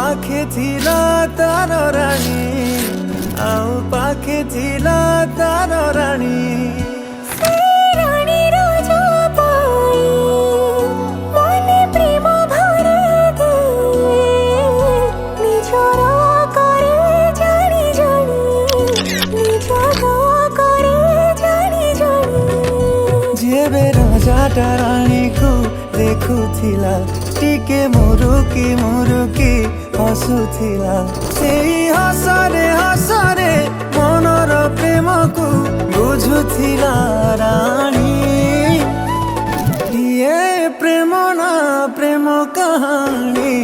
पाखे थिला तार रानी आउ पाखे थिला तार रानी जेबे राजाटा रानी को देखुथिला टिके मुरुकी मुरुकी हसुथिला सेई हसरे मनर प्रेम को बुझुथिला रानी ये प्रेम ना प्रेम कहानी